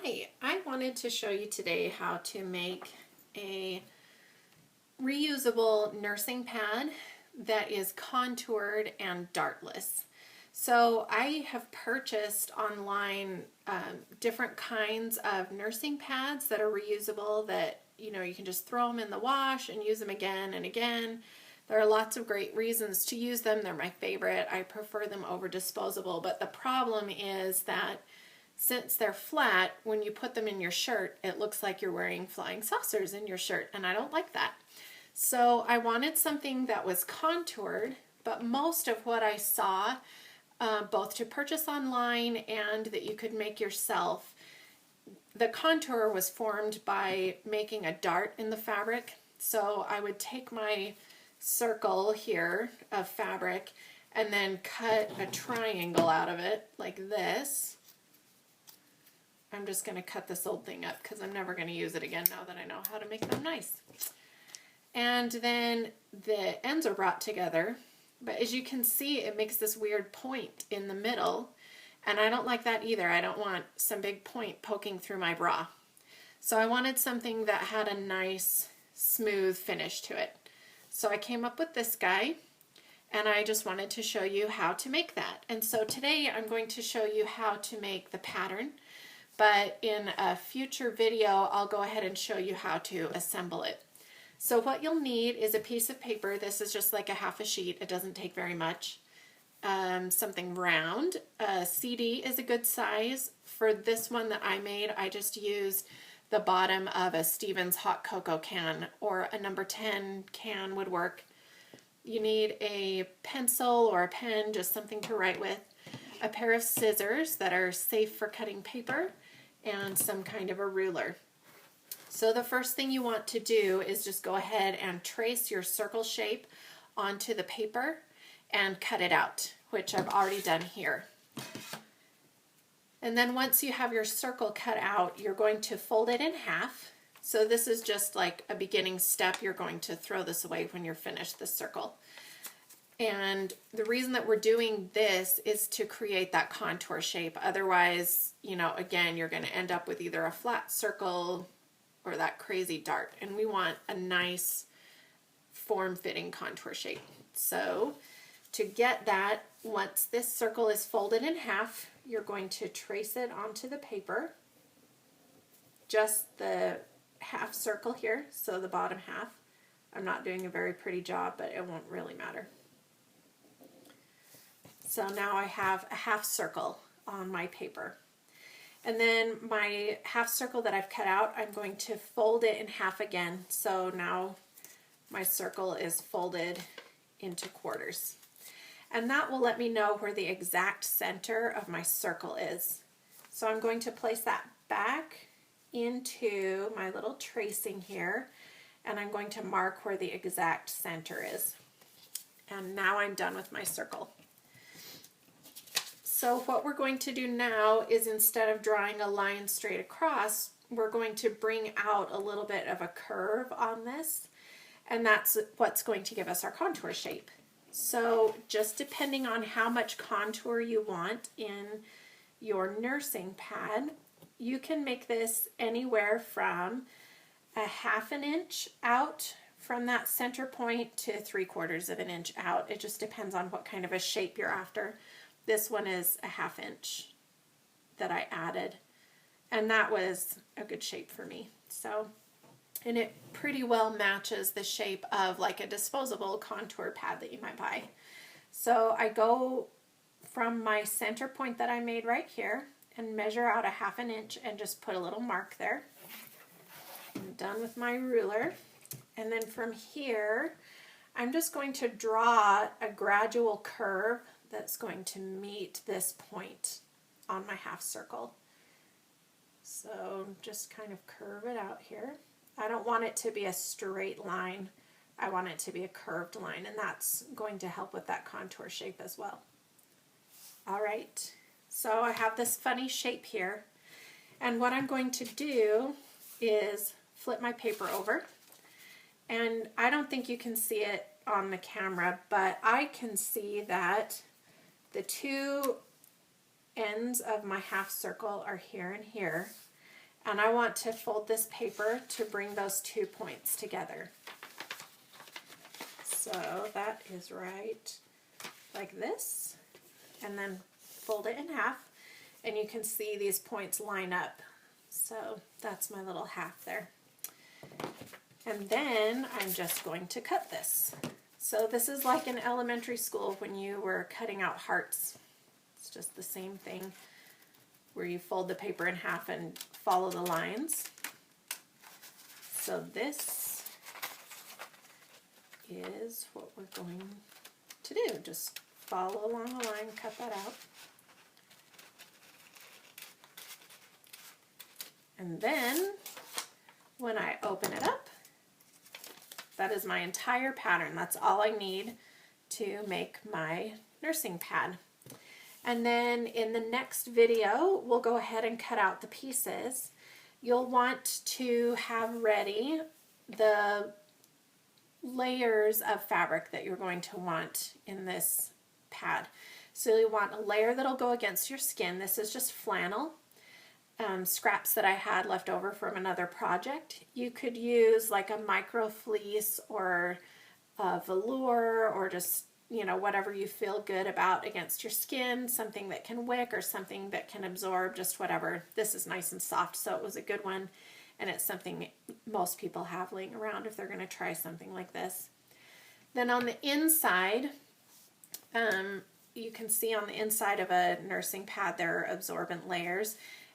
Hi, I wanted to show you today how to make a reusable nursing pad that is contoured and dartless. So I have purchased online different kinds of nursing pads that are reusable that you can just throw them in the wash and use them again and again. There are lots of great reasons to use them. They're my favorite. I prefer them over disposable, but the problem is that since they're flat, when you put them in your shirt, it looks like you're wearing flying saucers in your shirt, and I don't like that. So I wanted something that was contoured, but most of what I saw, both to purchase online and that you could make yourself, the contour was formed by making a dart in the fabric. So I would take my circle here of fabric and then cut a triangle out of it like this. I'm just going to cut this old thing up because I'm never going to use it again now that I know how to make them nice. And then the ends are brought together, but as you can see, it makes this weird point in the middle, and I don't like that either. I don't want some big point poking through my bra. So I wanted something that had a nice, smooth finish to it. So I came up with this guy, and I just wanted to show you how to make that. And so today I'm going to show you how to make the pattern. But in a future video, I'll go ahead and show you how to assemble it. So what you'll need is a piece of paper. This is just like a half a sheet. It doesn't take very much. Something round. A CD is a good size. For this one that I made, I just used the bottom of a Stevens hot cocoa can, or a number 10 can would work. You need a pencil or a pen, just something to write with. A pair of scissors that are safe for cutting paper, and some kind of a ruler. So the first thing you want to do is just go ahead and trace your circle shape onto the paper and cut it out, which I've already done here. And then once you have your circle cut out, you're going to fold it in half. So this is just like a beginning step. You're going to throw this away when you're finished the circle. And the reason that we're doing this is to create that contour shape. Otherwise, again, you're going to end up with either a flat circle or that crazy dart. And we want a nice form-fitting contour shape. So to get that, once this circle is folded in half, you're going to trace it onto the paper. Just the half circle here, so the bottom half. I'm not doing a very pretty job, but it won't really matter. So now I have a half circle on my paper. And then my half circle that I've cut out, I'm going to fold it in half again. So now my circle is folded into quarters. And that will let me know where the exact center of my circle is. So I'm going to place that back into my little tracing here, and I'm going to mark where the exact center is. And now I'm done with my circle. So what we're going to do now is, instead of drawing a line straight across, we're going to bring out a little bit of a curve on this, and that's what's going to give us our contour shape. So just depending on how much contour you want in your nursing pad, you can make this anywhere from a ½ inch out from that center point to 3/4 of an inch out. It just depends on what kind of a shape you're after. This one is a ½ inch that I added, and that was a good shape for me. So, and it pretty well matches the shape of like a disposable contour pad that you might buy. So I go from my center point that I made right here and measure out a ½ inch and just put a little mark there. I'm done with my ruler. And then from here, I'm just going to draw a gradual curve that's going to meet this point on my half circle. So just kind of curve it out here. I don't want it to be a straight line. I want it to be a curved line, and that's going to help with that contour shape as well. All right, so I have this funny shape here, and what I'm going to do is flip my paper over, and I don't think you can see it on the camera, but I can see that the two ends of my half circle are here and here, And I want to fold this paper to bring those 2 points together. So that is right like this, and then fold it in half, and you can see these points line up. So that's my little half there. And then I'm just going to cut this. So this is like in elementary school when you were cutting out hearts. It's just the same thing where you fold the paper in half and follow the lines. So this is what we're going to do. Just follow along the line, cut that out. And then when I open it up, that is my entire pattern. That's all I need to make my nursing pad. And then in the next video, we'll go ahead and cut out the pieces. You'll want to have ready the layers of fabric that you're going to want in this pad. So you want a layer that'll go against your skin. This is just flannel. Scraps that I had left over from another project. You could use like a micro fleece or a velour, or just, you know, whatever you feel good about against your skin, something that can wick or something that can absorb, just whatever. This is nice and soft, so it was a good one, and it's something most people have laying around if they're going to try something like this. Then on the inside, you can see on the inside of a nursing pad there are absorbent layers.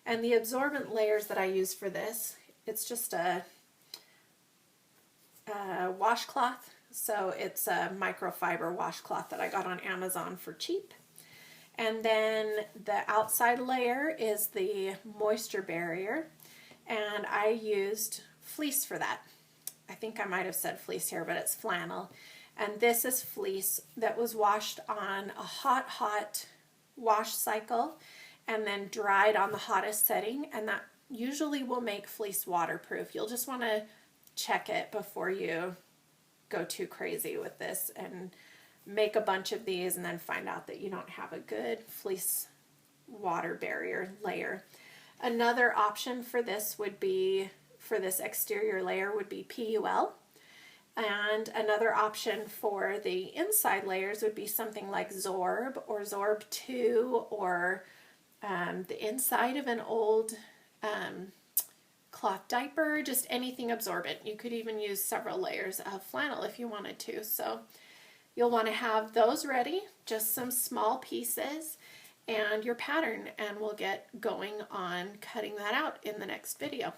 And the absorbent layers that I use for this, it's just a washcloth. So it's a microfiber washcloth that I got on Amazon for cheap. And then the outside layer is the moisture barrier. And I used fleece for that. I think I might have said fleece here, but it's flannel. And this is fleece that was washed on a hot wash cycle, and then dried on the hottest setting, and that usually will make fleece waterproof. You'll just want to check it before you go too crazy with this and make a bunch of these and then find out that you don't have a good fleece water barrier layer. Another option for this would be, for this exterior layer, would be PUL. And another option for the inside layers would be something like Zorb or Zorb 2, or the inside of an old cloth diaper, just anything absorbent. You could even use several layers of flannel if you wanted to. So you'll want to have those ready, just some small pieces, and your pattern, and we'll get going on cutting that out in the next video.